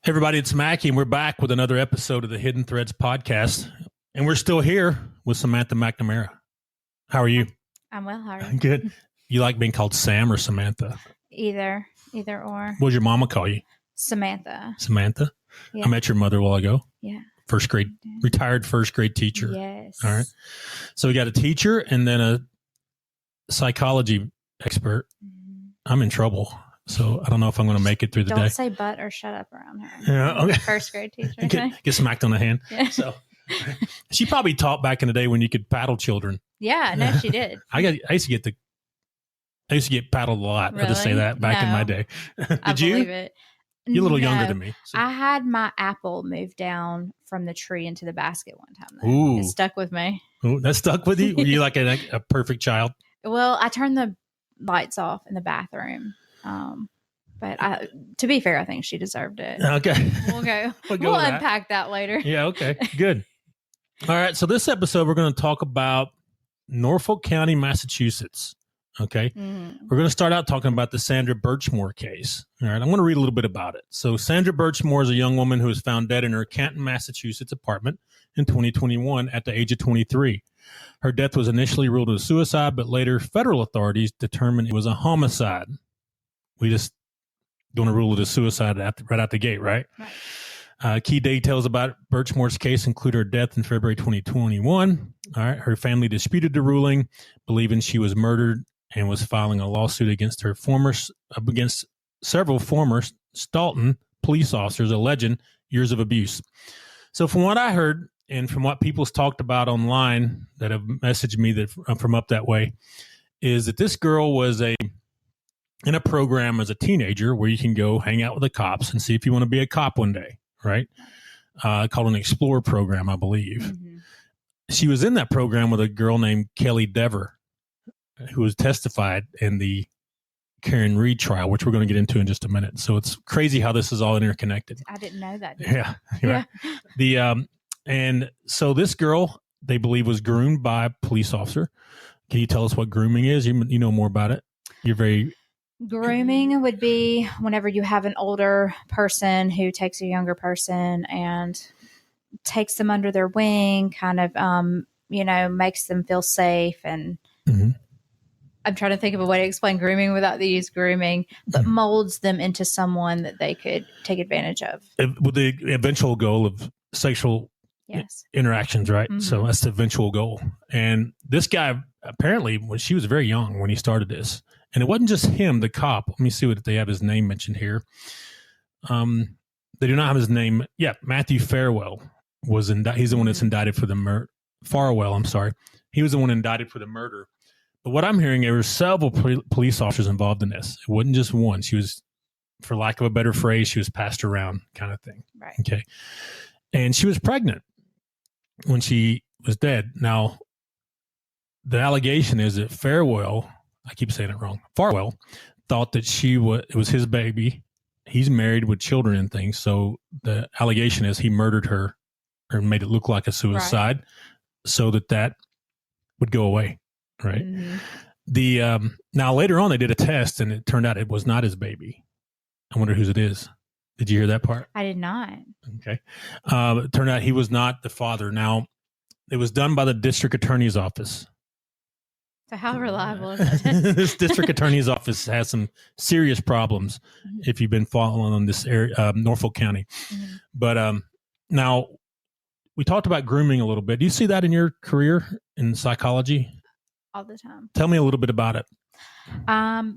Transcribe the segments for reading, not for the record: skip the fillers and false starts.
Everybody, it's Mackie, and we're back with another episode of the Hidden Threads podcast. And we're still here with Samantha McNamara. How are you? I'm well. How are you? Good. You like being called Sam or Samantha? Either or. What does your mama call you? Samantha. Samantha? Yeah. I met your mother a while ago. Yeah. First grade, retired first grade teacher. Yes. All right. So we got a teacher and then a psychology expert. I'm in trouble. So I don't know if I'm going to make it through the day. Don't say but or shut up around her. Yeah, okay. First grade teacher. Get smacked on the hand. Yeah. So she probably taught back in the day when you could paddle children. Yeah, no, she did. I used to get paddled a lot. I'll just say Really? that back in my day. I Did you? believe it. You're a little No. younger than me. So. I had my apple moved down from the tree into the basket one time. Though. Ooh. It stuck with me. Ooh, that stuck with you? Were you like a perfect child? Well, I turned the lights off in the bathroom. But to be fair, I think she deserved it. Okay. We'll unpack that later. Yeah, okay. Good. All right. So this episode, we're going to talk about Norfolk County, Massachusetts. Okay. Mm-hmm. We're going to start out talking about the Sandra Birchmore case. All right. I'm going to read a little bit about it. So Sandra Birchmore is a young woman who was found dead in her Canton, Massachusetts apartment in 2021 at the age of 23. Her death was initially ruled a suicide, but later federal authorities determined it was a homicide. We just don't rule it a suicide right out the gate, right? Key details about Birchmore's case include her death in February 2021. All right. Her family disputed the ruling, believing she was murdered, and was filing a lawsuit against several former Staunton police officers alleging years of abuse. So from what I heard and from what people's talked about online that have messaged me that from up that way, is that this girl was in a program as a teenager where you can go hang out with the cops and see if you want to be a cop one day, right? Called an Explorer program, I believe. Mm-hmm. She was in that program with a girl named Kelly Dever, who was testified in the Karen Reed trial, which we're going to get into in just a minute. So it's crazy how this is all interconnected. I didn't know that. Yeah. Right. And so this girl, they believe, was groomed by a police officer. Can you tell us what grooming is? You know more about it. Grooming would be whenever you have an older person who takes a younger person and takes them under their wing, kind of, makes them feel safe. And I'm trying to think of a way to explain grooming without the use grooming, but molds them into someone that they could take advantage of. With the eventual goal of sexual interactions, right? Mm-hmm. So that's the eventual goal. And this guy, apparently, she was very young when he started this. And it wasn't just him, the cop. Let me see what they have his name mentioned here. They do not have his name. Yeah, Matthew Farwell was he's the one that's indicted for the murder. Farwell, I'm sorry. He was the one indicted for the murder. But what I'm hearing, there were several police officers involved in this. It wasn't just one. She was, for lack of a better phrase, she was passed around kind of thing. Right. Okay. And she was pregnant when she was dead. Now, the allegation is that Farwell, I keep saying it wrong, Farwell thought that it was his baby. He's married with children and things. So the allegation is he murdered her or made it look like a suicide so that would go away. Right. Mm-hmm. Now later on they did a test and it turned out it was not his baby. I wonder whose it is. Did you hear that part? I did not. Okay. It turned out he was not the father. Now it was done by the district attorney's office. So how reliable is that? This district attorney's office has some serious problems if you've been following on this area, Norfolk County. Mm-hmm. But now we talked about grooming a little bit. Do you see that in your career in psychology? All the time. Tell me a little bit about it.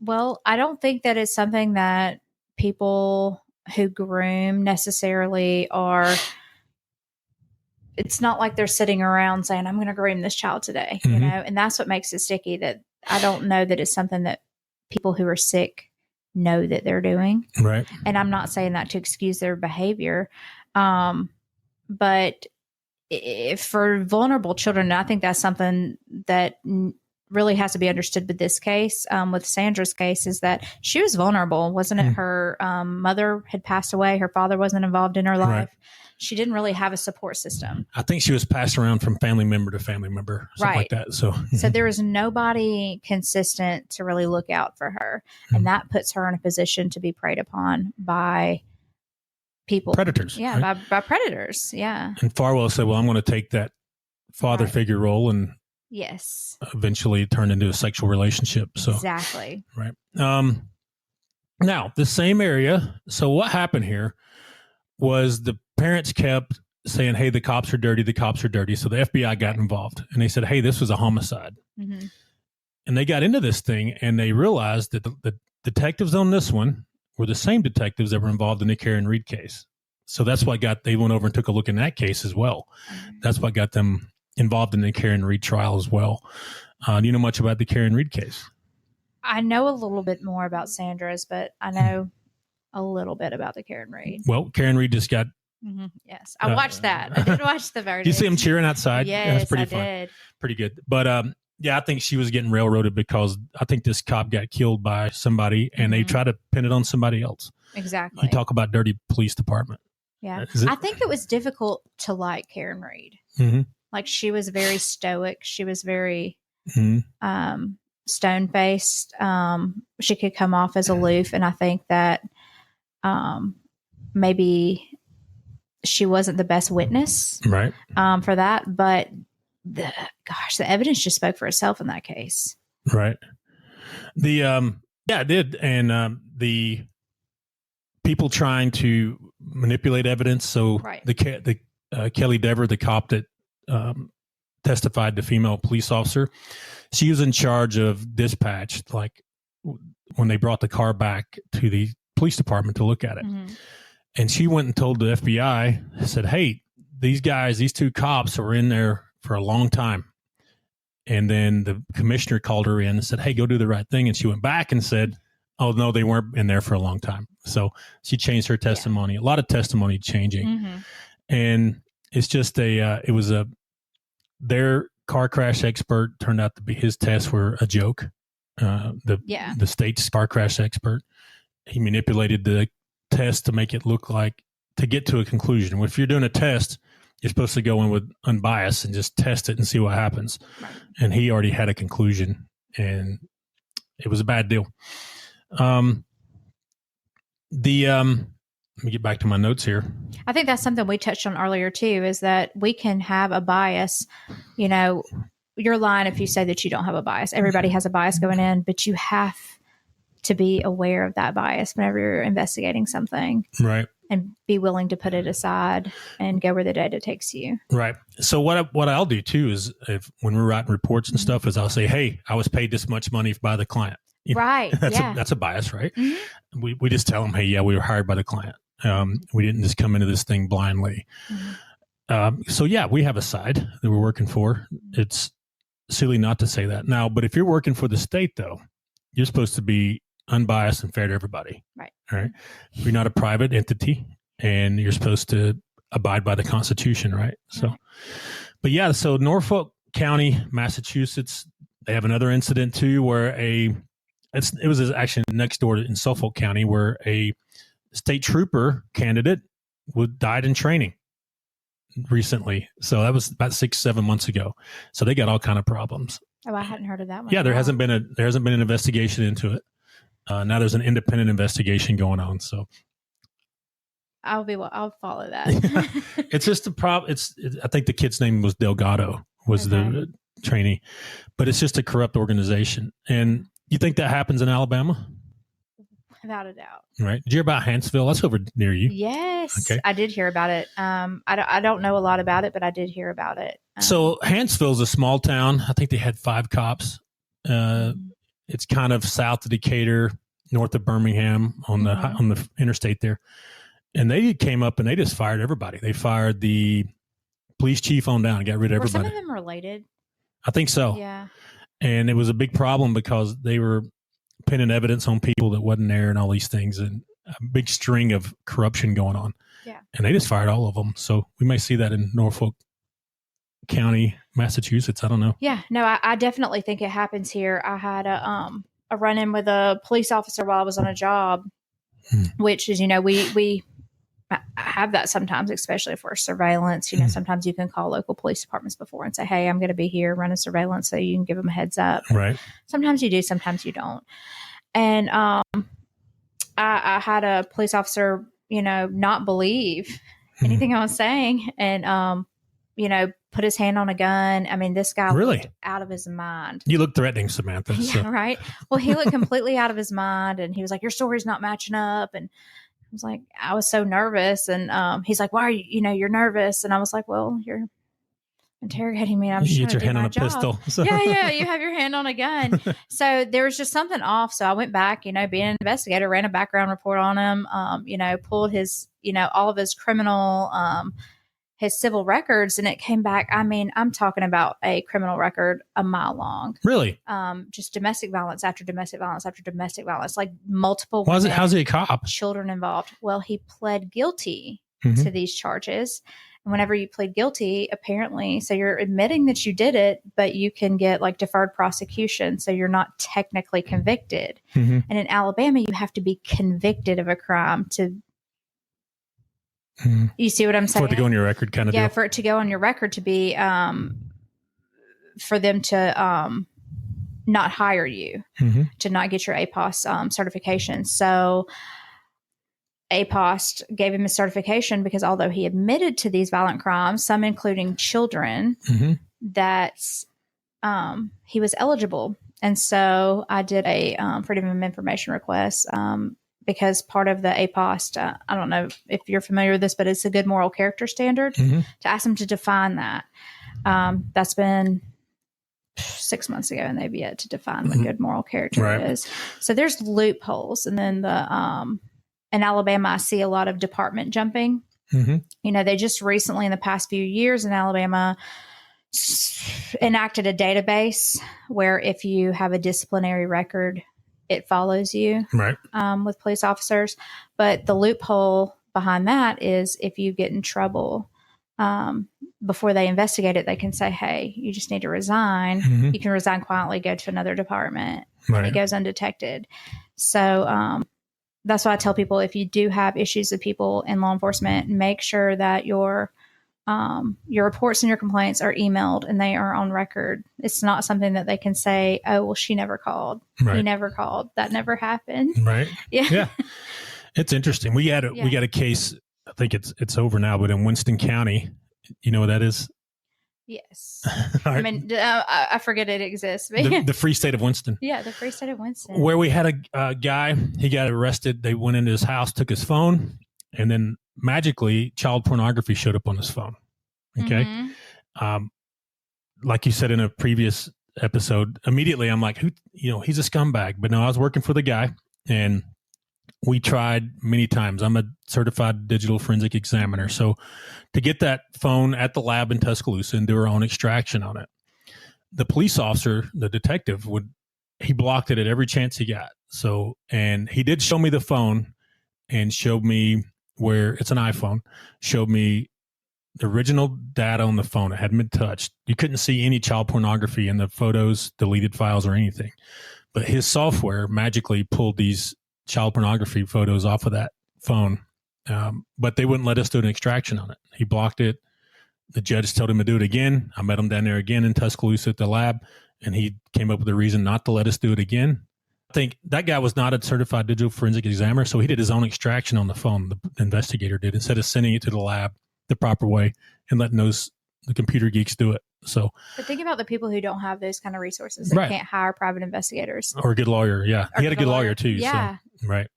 Well, I don't think that it's something that people who groom necessarily are. It's not like they're sitting around saying, I'm going to groom this child today, mm-hmm. And that's what makes it sticky, that I don't know that it's something that people who are sick know that they're doing. Right. And I'm not saying that to excuse their behavior. But for vulnerable children, I think that's something that really has to be understood with this case. With Sandra's case, is that she was vulnerable. Wasn't it her mother had passed away? Her father wasn't involved in her life. Right. She didn't really have a support system. I think she was passed around from family member to family member, something like that. So there was nobody consistent to really look out for her. And that puts her in a position to be preyed upon by people. Predators. Yeah, right? by predators. Yeah. And Farwell said, well, I'm going to take that father figure role and yes, eventually turn into a sexual relationship. So exactly. Right. Now, the same area. So what happened here was the parents kept saying, hey, the cops are dirty. The cops are dirty. So the FBI got involved and they said, hey, this was a homicide. Mm-hmm. And they got into this thing and they realized that the detectives on this one were the same detectives that were involved in the Karen Reed case. So that's what they went over and took a look in that case as well. That's what got them involved in the Karen Reed trial as well. Do you know much about the Karen Reed case? I know a little bit more about Sandra's, but I know a little bit about the Karen Reed. Well, Karen Reed just got. Yes, I watched that. I did watch the verdict. Do you see him cheering outside? Yes, That's pretty I fun. did. Pretty good. But yeah, I think she was getting railroaded because I think this cop got killed by somebody and they try to pin it on somebody else. Exactly. You talk about dirty police dedepartment. Yeah. I think it was difficult to like Karen Reed. Mm-hmm. Like she was very stoic. She was very Mm-hmm. stone-faced. She could come off as aloof. And I think that maybe she wasn't the best witness right. For that. But the evidence just spoke for itself in that case. Right. Yeah, it did. And the people trying to manipulate evidence. So the Kelly Dever, the cop that testified, the female police officer, she was in charge of dispatch, like when they brought the car back to the police department to look at it. Mm-hmm. And she went and told the FBI, said, hey, these two cops were in there for a long time. And then the commissioner called her in and said, hey, go do the right thing. And she went back and said, oh, no, they weren't in there for a long time. So she changed her testimony. Yeah. A lot of testimony changing. Mm-hmm. And it's just their car crash expert turned out to be, his tests were a joke. The state's car crash expert, he manipulated the test to make it look like, to get to a conclusion. If you're doing a test, you're supposed to go in with unbiased and just test it and see what happens. Right. And he already had a conclusion and it was a bad deal. Let me get back to my notes here. I think that's something we touched on earlier too, is that we can have a bias. You know, you're lying if you say that you don't have a bias. Everybody has a bias going in, but you have to be aware of that bias whenever you're investigating something. Right. And be willing to put it aside and go where the data takes you. Right. So what I'll do too is when we're writing reports and stuff is I'll say, hey, I was paid this much money by the client. Right. That's a bias, right? Mm-hmm. We just tell them, hey, yeah, we were hired by the client. We didn't just come into this thing blindly. Mm-hmm. So yeah, we have a side that we're working for. It's silly not to say that now, but if you're working for the state though, you're supposed to be unbiased and fair to everybody. Right. All right. You're not a private entity and you're supposed to abide by the Constitution, right? So, right. But yeah, so Norfolk County, Massachusetts, they have another incident too where it was actually next door in Suffolk County where a state trooper candidate died in training recently. So that was about 6-7 months ago. So they got all kind of problems. Oh, I hadn't heard of that one. Yeah, there hasn't been an investigation into it. Now there's an independent investigation going on. So I'll follow that. It's just a problem. I think the kid's name was Delgado was the trainee, but it's just a corrupt organization. And you think that happens in Alabama? Without a doubt. Right. Did you hear about Hanceville? That's over near you. Yes. Okay. I did hear about it. I don't know a lot about it, but I did hear about it. So Hanceville's a small town. I think they had 5 cops. It's kind of south of Decatur, north of Birmingham on the interstate there. And they came up and they just fired everybody. They fired the police chief on down and got rid of everybody. Were some of them related? I think so. Yeah. And it was a big problem because they were pinning evidence on people that wasn't there and all these things and a big string of corruption going on. Yeah. And they just fired all of them. So we may see that in Norfolk County, Massachusetts. I don't know. Yeah, no, I definitely think it happens here. I had a run-in with a police officer while I was on a job, which is, we have that sometimes, especially for surveillance. Sometimes you can call local police departments before and say, hey, I'm going to be here running surveillance, so you can give them a heads up. Right. Sometimes you do, sometimes you don't. And I had a police officer, not believe anything I was saying. And, put his hand on a gun. I mean, this guy looked out of his mind. You look threatening, Samantha. Yeah, right. Well, he looked completely out of his mind, and he was like, your story's not matching up. And I was like, I was so nervous. And he's like, why are you, you're nervous? And I was like, well, you're interrogating me. I'm just you get your hand on a job. Pistol. So. Yeah. You have your hand on a gun. So there was just something off. So I went back, being an investigator, ran a background report on him, pulled his, all of his criminal, his civil records, and it came back. I mean, I'm talking about a criminal record a mile long. Really? Just domestic violence after domestic violence after domestic violence, like multiple. How's he a cop? Children involved. Well, he pled guilty to these charges. And whenever you plead guilty, apparently, so you're admitting that you did it, but you can get like deferred prosecution. So you're not technically convicted. And in Alabama, you have to be convicted of a crime to. You see what I'm saying? For it to go on your record, kind of. Yeah, deal. for it to go on your record to be, for them to not hire you, to not get your APOS certification. So APOS gave him a certification because although he admitted to these violent crimes, some including children, that he was eligible. And so I did a Freedom of Information request. Because part of the APOST, I don't know if you're familiar with this, but it's a good moral character standard, to ask them to define that. That's been 6 months ago, and they've yet to define what good moral character is. So there's loopholes. And then in Alabama, I see a lot of department jumping. They just recently, in the past few years in Alabama, enacted a database where if you have a disciplinary record, it follows you with police officers. But the loophole behind that is if you get in trouble before they investigate it, they can say, hey, you just need to resign. You can resign quietly, go to another department, and it goes undetected. So that's why I tell people, if you do have issues with people in law enforcement, make sure that your reports and your complaints are emailed and they are on record. It's not something that they can say, oh, well, she never called. He never called. That never happened. Right. Yeah. It's interesting. We had a case, I think it's over now, but in Winston County, you know what that is? Yes. Right. I mean, I forget it exists. The free state of Winston. Yeah, the free state of Winston. Where we had a guy, he got arrested. They went into his house, took his phone, and then magically child pornography showed up on his phone. Okay. Like you said in a previous episode, immediately I'm like, he's a scumbag. But no, I was working for the guy, and we tried many times. I'm a certified digital forensic examiner. So to get that phone at the lab in Tuscaloosa and do our own extraction on it, the police officer, the detective, he blocked it at every chance he got. So, and he did show me the phone and showed me where it's an iPhone, showed me the original data on the phone. It hadn't been touched. You couldn't see any child pornography in the photos, deleted files, or anything. But his software magically pulled these child pornography photos off of that phone. But they wouldn't let us do an extraction on it. He blocked it. The judge told him to do it again. I met him down there again in Tuscaloosa at the lab, and he came up with a reason not to let us do it again. I think that guy was not a certified digital forensic examiner, so he did his own extraction on the phone. The investigator did, instead of sending it to the lab the proper way and letting the computer geeks do it. So, but think about the people who don't have those kind of resources. They can't hire private investigators or a good lawyer. Yeah, he had a good lawyer too. Yeah, so, right.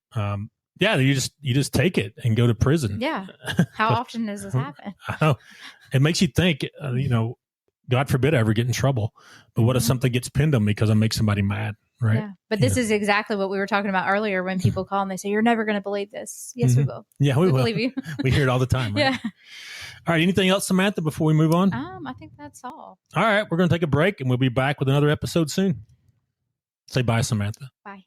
Yeah, you just take it and go to prison. Yeah. How often does this happen? I know. It makes you think. God forbid I ever get in trouble. But what if something gets pinned on me because I make somebody mad? Right. Yeah. But this is exactly what we were talking about earlier when people call and they say, you're never going to believe this. Yes, we will. Yeah, we will. Believe you. We hear it all the time. Right? Yeah. All right. Anything else, Samantha, before we move on? I think that's all. All right. We're going to take a break and we'll be back with another episode soon. Say bye, Samantha. Bye.